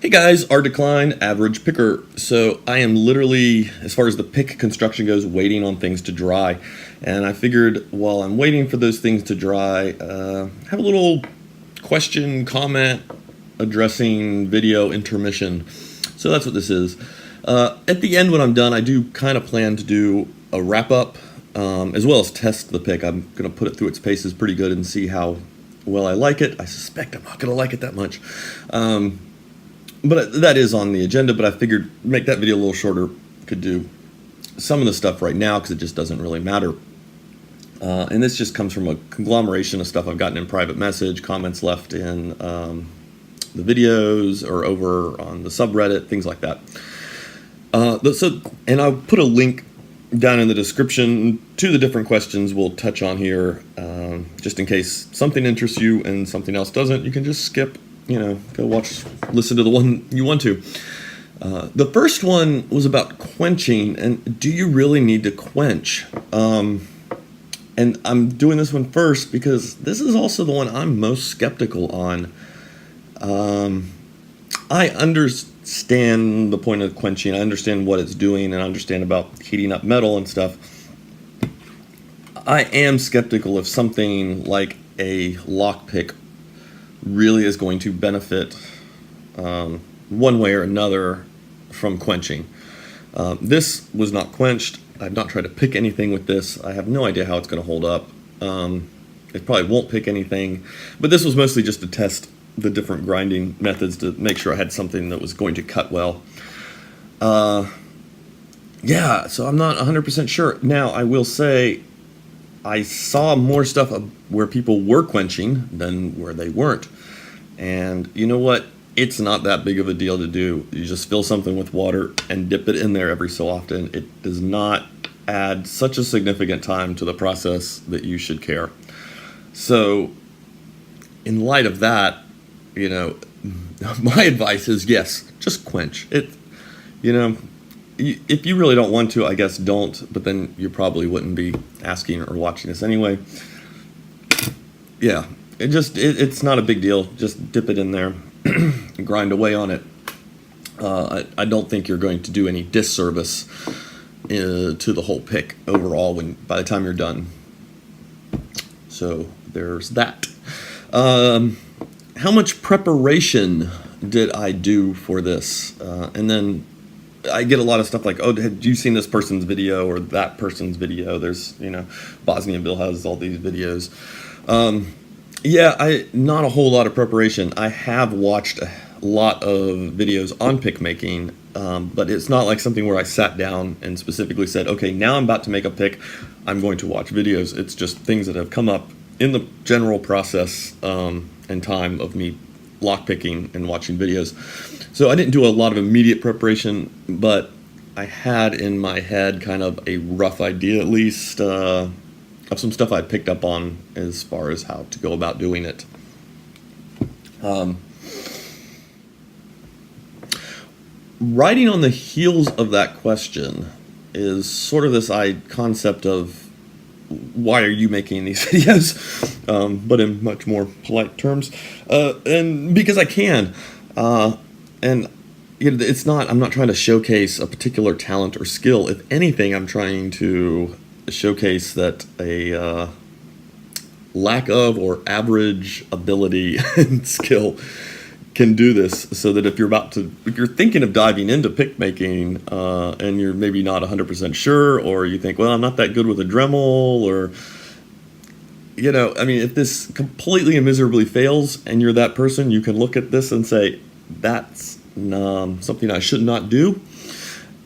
Hey guys, our decline, average picker. So I am literally, as far as the pick construction goes, waiting on things to dry. And I figured while I'm waiting for those things to dry, have a little question, comment, addressing video intermission. So that's what this is. At the end when I'm done, I do kind of plan to do a wrap up, as well as test the pick. I'm going to put it through its paces pretty good and see how well I like it. I suspect I'm not going to like it that much. But that is on the agenda, but I figured make that video a little shorter. Could do some of the stuff right now because it just doesn't really matter. And this just comes from a conglomeration of stuff I've gotten in private message, comments left in the videos or over on the subreddit, things like that. And I'll put a link down in the description to the different questions we'll touch on here, just in case something interests you and something else doesn't. You can just skip. Go listen to the one you want to. The first one was about quenching, and do you really need to quench? And I'm doing this one first because this is also the one I'm most skeptical on. I understand the point of quenching. I understand what it's doing, and I understand about heating up metal and stuff. I am skeptical if something like a lockpick really is going to benefit one way or another from quenching. This was not quenched. I've not tried to pick anything with this. I have no idea how it's going to hold up. It probably won't pick anything, but this was mostly just to test the different grinding methods to make sure I had something that was going to cut well. Yeah, so I'm not 100% sure. Now, I will say I saw more stuff where people were quenching than where they weren't. And you know what? It's not that big of a deal to do. You just fill something with water and dip it in there every so often. It does not add such a significant time to the process that you should care. So in light of that, my advice is yes, just quench it. If you really don't want to, I guess don't, but then you probably wouldn't be asking or watching this anyway. Yeah, it's not a big deal. Just dip it in there and grind away on it. I don't think you're going to do any disservice to the whole pick overall by the time you're done. So there's that. How much preparation did I do for this? And then I get a lot of stuff like, oh, have you seen this person's video or that person's video? There's, Bosnian Bill has all these videos. Not a whole lot of preparation. I have watched a lot of videos on pick making, but it's not like something where I sat down and specifically said, okay, now I'm about to make a pick. I'm going to watch videos. It's just things that have come up in the general process and time of me lockpicking and watching videos. So I didn't do a lot of immediate preparation, but I had in my head kind of a rough idea, at least, of some stuff I picked up on as far as how to go about doing it. Riding on the heels of that question is sort of this concept of why are you making these videos, but in much more polite terms, and because I can. And I'm not trying to showcase a particular talent or skill. If anything, I'm trying to showcase that a lack of or average ability and skill can do this, so that if you're thinking of diving into pick making, and you're maybe not 100% sure, or you think, well, I'm not that good with a Dremel, or if this completely and miserably fails and you're that person, you can look at this and say, that's something I should not do.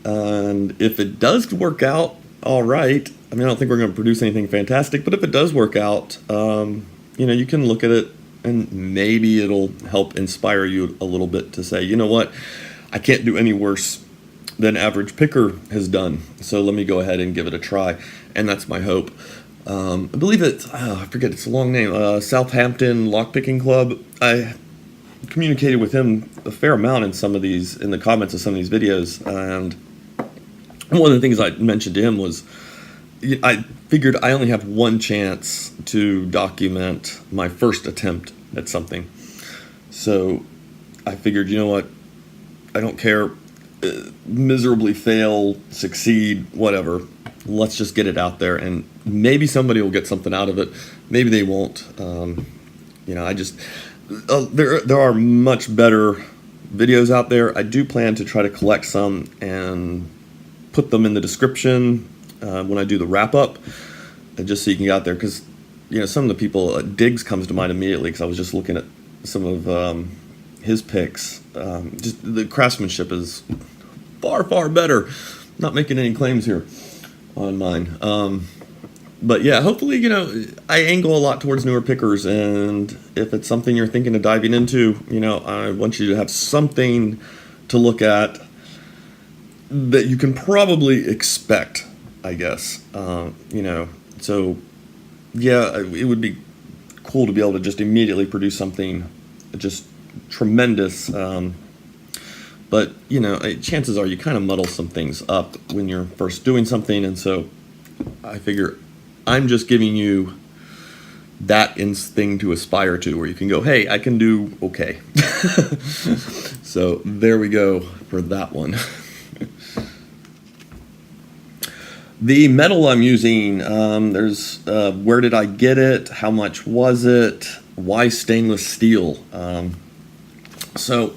And if it does work out all right, I don't think we're going to produce anything fantastic, but if it does work out, you can look at it and maybe it'll help inspire you a little bit to say, you know what, I can't do any worse than average picker has done, so let me go ahead and give it a try. And that's my hope. I believe I forget, it's a long name, Southampton Lockpicking Club. I communicated with him a fair amount in the comments of some of these videos, and one of the things I mentioned to him was I figured I only have one chance to document my first attempt at something. So I figured, you know what, I don't care. Miserably fail, succeed, whatever. Let's just get it out there, and maybe somebody will get something out of it. Maybe they won't. I just there are much better videos out there. I do plan to try to collect some and put them in the description when I do the wrap up, just so you can get out there. Because some of the people, Diggs comes to mind immediately because I was just looking at some of his picks. Just the craftsmanship is far better. Not making any claims here on mine. But yeah, hopefully, I angle a lot towards newer pickers, and if it's something you're thinking of diving into, I want you to have something to look at that you can probably expect, I guess. So yeah, it would be cool to be able to just immediately produce something just tremendous. But chances are you kind of muddle some things up when you're first doing something, and so I figure I'm just giving you that thing to aspire to, where you can go, hey, I can do okay. So there we go for that one. The metal I'm using, there's where did I get it? How much was it? Why stainless steel? So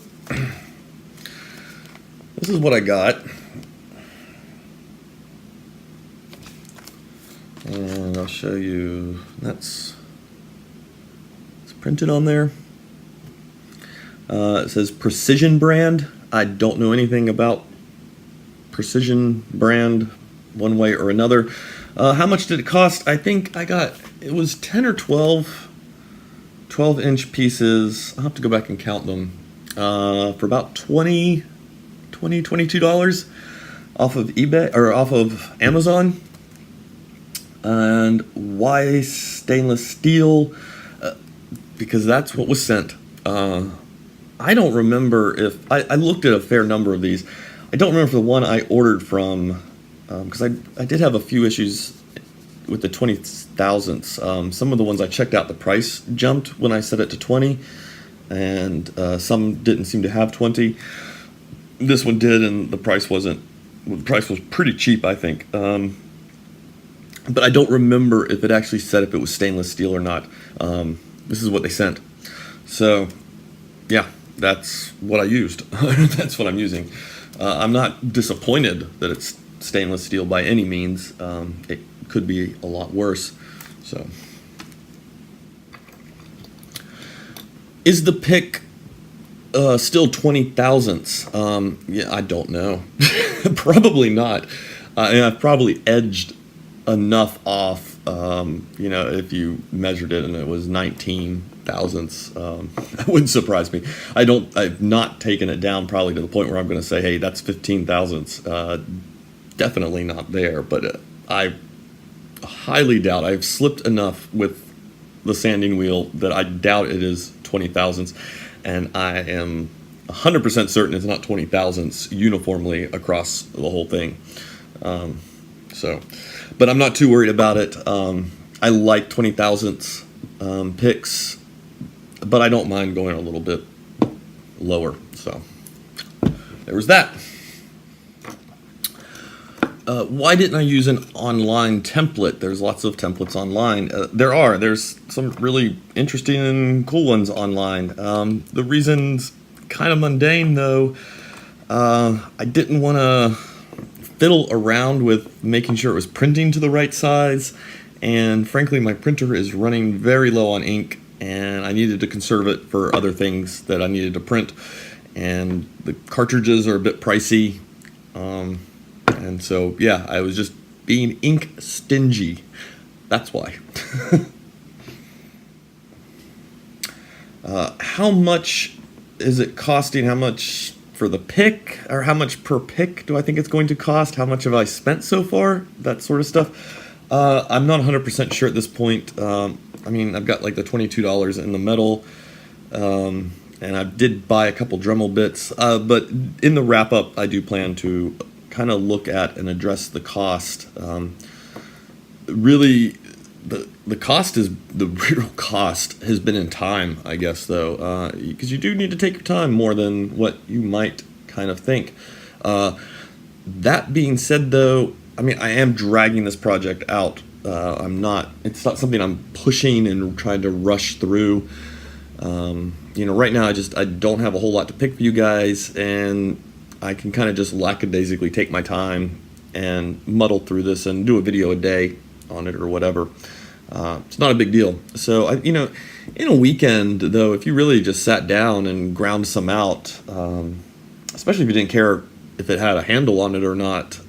this is what I got. And I'll show you. It's printed on there. It says Precision brand. I don't know anything about Precision brand one way or another. How much did it cost? I think it was 10 or 12-inch pieces. I'll have to go back and count them. For about $22 off of eBay or off of Amazon. And why stainless steel? Because that's what was sent. I don't remember if I looked at a fair number of these. I don't remember if the one I ordered from, because I did have a few issues with the 20 thousandths. Some of the ones I checked out, the price jumped when I set it to 20, and some didn't seem to have 20. This one did, and the price wasn't. The price was pretty cheap, I think. But I don't remember if it actually said if it was stainless steel or not. This is what they sent. So, yeah, that's what I used. That's what I'm using. I'm not disappointed that it's stainless steel by any means. It could be a lot worse. So, is the pick still 20 thousandths? Yeah, I don't know. Probably not. And I've probably edged enough off, if you measured it and it was 19 thousandths, that wouldn't surprise me. I've not taken it down probably to the point where I'm going to say, hey, that's 15 thousandths. Definitely not there, but I highly doubt. I've slipped enough with the sanding wheel that I doubt it is 20 thousandths, and I am 100% certain it's not 20 thousandths uniformly across the whole thing. But I'm not too worried about it. I like 20 thousandths picks, but I don't mind going a little bit lower. So there was that. Why didn't I use an online template? There's lots of templates online. There's some really interesting and cool ones online. The reason's kind of mundane, though. I didn't want to fiddle around with making sure it was printing to the right size, and frankly my printer is running very low on ink, and I needed to conserve it for other things that I needed to print, and the cartridges are a bit pricey, and so yeah, I was just being ink stingy. That's why. How much is it costing? How much for the pick, or how much per pick do I think it's going to cost? How much have I spent so far? That sort of stuff. I'm not 100% sure at this point. I've got like the $22 in the metal, and I did buy a couple Dremel bits. But in the wrap up, I do plan to kind of look at and address the cost. Really, the cost is the real cost has been in time, I guess, though, because you do need to take your time more than what you might kind of think. That being said, though, I mean, I am dragging this project out. It's not something I'm pushing and trying to rush through. Right now I don't have a whole lot to pick for you guys, and I can kind of just lackadaisically take my time and muddle through this and do a video a day on it or whatever. It's not a big deal. So, in a weekend, though, if you really just sat down and ground some out, especially if you didn't care if it had a handle on it or not,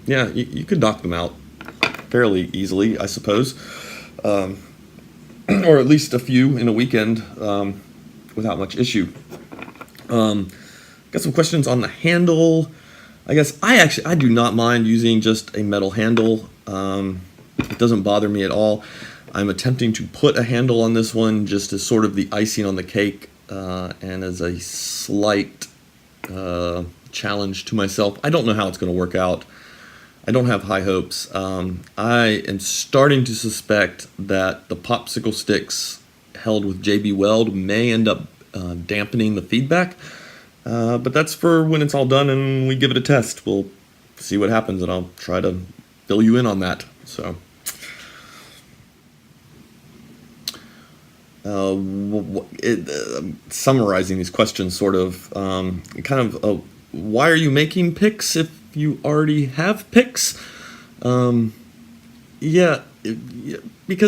you could knock them out fairly easily, I suppose. Or at least a few in a weekend without much issue. Got some questions on the handle. I guess I do not mind using just a metal handle. It doesn't bother me at all. I'm attempting to put a handle on this one just as sort of the icing on the cake and as a slight challenge to myself. I don't know how it's going to work out. I don't have high hopes. I am starting to suspect that the popsicle sticks held with JB Weld may end up dampening the feedback. But that's for when it's all done and we give it a test. We'll see what happens, and I'll try to fill you in on that. So, summarizing these questions, sort of, why are you making picks if you already have picks? Because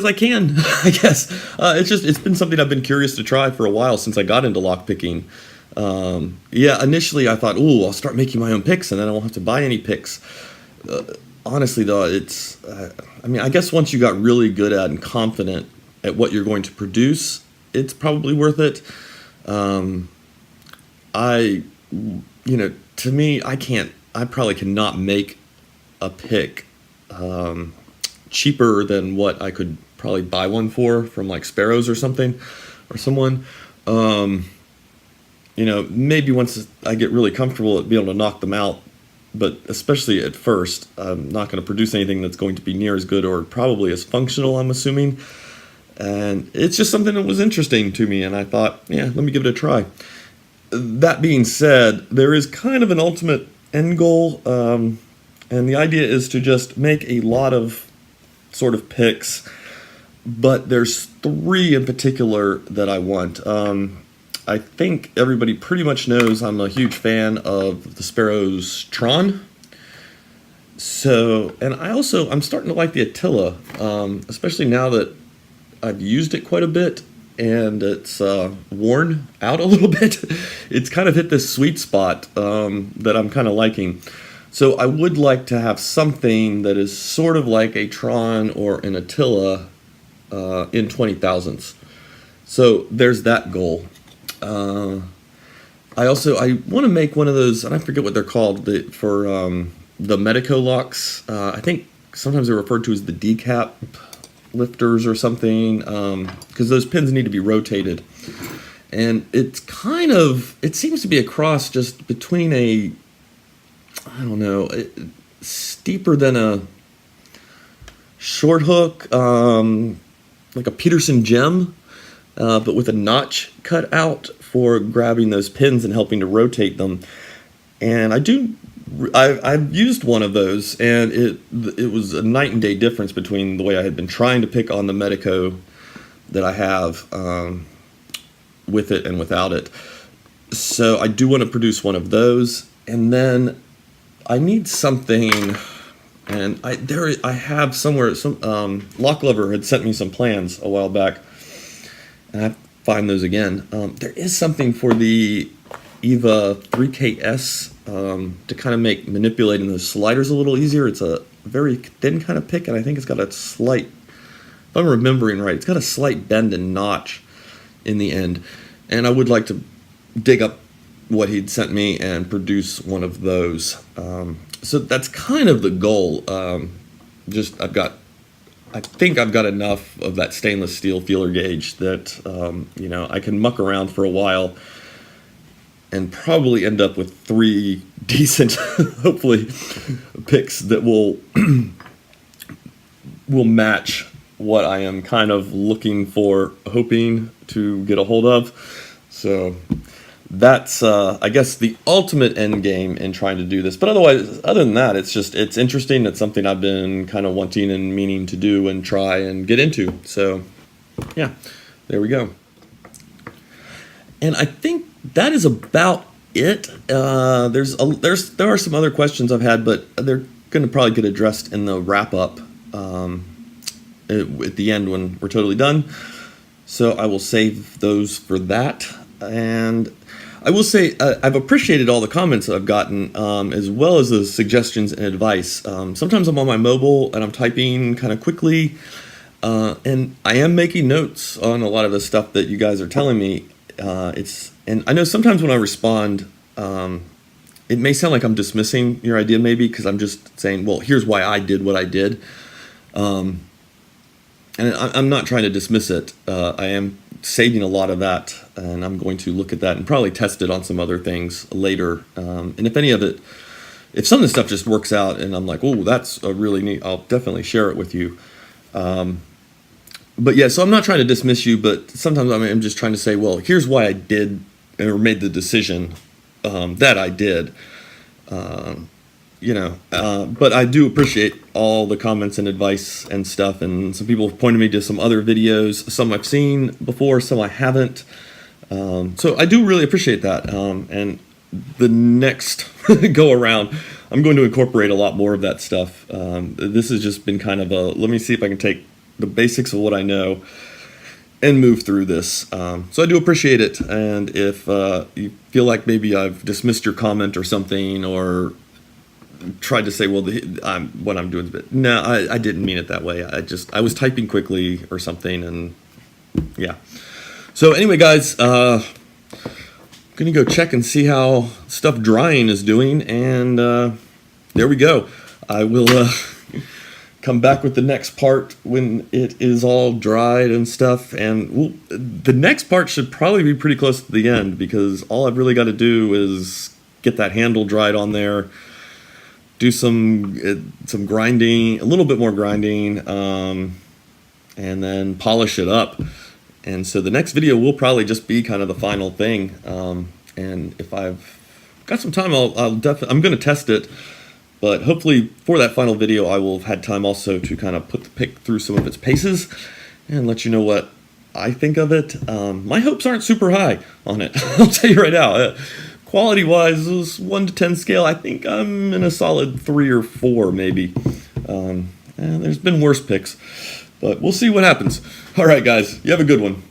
I can, I guess. It's been something I've been curious to try for a while since I got into lock picking. Initially I thought, I'll start making my own picks and then I won't have to buy any picks. Honestly, though, I guess once you got really good at and confident at what you're going to produce, it's probably worth it. To me, I probably cannot make a pick cheaper than what I could probably buy one for from like Sparrows or something, or someone. Maybe once I get really comfortable at being able to knock them out, but especially at first, I'm not going to produce anything that's going to be near as good or probably as functional, I'm assuming. And it's just something that was interesting to me, and I thought, let me give it a try. That being said, there is kind of an ultimate end goal, and the idea is to just make a lot of sort of picks, but there's 3 in particular that I want. I think everybody pretty much knows I'm a huge fan of the Sparrows Tron. So, and I'm starting to like the Attila, especially now that I've used it quite a bit and it's worn out a little bit. It's kind of hit this sweet spot that I'm kind of liking. So I would like to have something that is sort of like a Tron or an Attila in 20,000s. So there's that goal. I want to make one of those, and I forget what they're called, for the Medico locks. I think sometimes they're referred to as the decap lifters or something, because those pins need to be rotated. And it seems to be a cross just between steeper than a short hook, like a Peterson gem, but with a notch cut out for grabbing those pins and helping to rotate them. And I've used one of those, and it was a night and day difference between the way I had been trying to pick on the Medico that I have with it and without it. So I do want to produce one of those, and then I need something. And I have somewhere Lock Lover had sent me some plans a while back, and I find those again. There is something for the EVA 3KS to kind of make manipulating those sliders a little easier. It's a very thin kind of pick, and I think it's got a slight, if I'm remembering right, it's got a slight bend and notch in the end. And I would like to dig up what he'd sent me and produce one of those. So that's kind of the goal. I think I've got enough of that stainless steel feeler gauge that I can muck around for a while and probably end up with 3 decent, hopefully, picks that will match what I am kind of looking for, hoping to get a hold of. So that's I guess the ultimate end game in trying to do this. But otherwise, other than that, it's interesting. It's something I've been kind of wanting and meaning to do and try and get into. So yeah, there we go. And I think that is about it. There are some other questions I've had, but they're going to probably get addressed in the wrap up at the end when we're totally done. So I will save those for that. And I will say I've appreciated all the comments that I've gotten, as well as the suggestions and advice. Sometimes I'm on my mobile and I'm typing kind of quickly, and I am making notes on a lot of the stuff that you guys are telling me. And I know sometimes when I respond, it may sound like I'm dismissing your idea, maybe because I'm just saying, well, here's why I did what I did. And I'm not trying to dismiss it. I am saving a lot of that, and I'm going to look at that and probably test it on some other things later. And if any of it, if some of the stuff just works out and I'm like, oh, that's a really neat, I'll definitely share it with you. But yeah, so I'm not trying to dismiss you, but sometimes I'm just trying to say, well, here's why I did or made the decision that I did. But I do appreciate all the comments and advice and stuff, and some people have pointed me to some other videos, some I've seen before, some I haven't. So I do really appreciate that. And the next go around, I'm going to incorporate a lot more of that stuff. This has just been kind of let me see if I can take the basics of what I know and move through this. So I do appreciate it. And if you feel like maybe I've dismissed your comment or something, or tried to say, well, what I'm doing is a bit. No, I didn't mean it that way. I was typing quickly or something, and yeah. So anyway, guys, I'm gonna go check and see how stuff drying is doing, and there we go. I will come back with the next part when it is all dried and stuff, and the next part should probably be pretty close to the end, because all I've really got to do is get that handle dried on there, do some grinding, a little bit more grinding, and then polish it up. And so the next video will probably just be kind of the final thing. And if I've got some time, I'm going to test it. But hopefully for that final video, I will have had time also to kind of put the pick through some of its paces and let you know what I think of it. My hopes aren't super high on it. I'll tell you right now. Quality-wise, this 1 to 10 scale, I think I'm in a solid 3 or 4, maybe. And there's been worse picks, but we'll see what happens. All right, guys, you have a good one.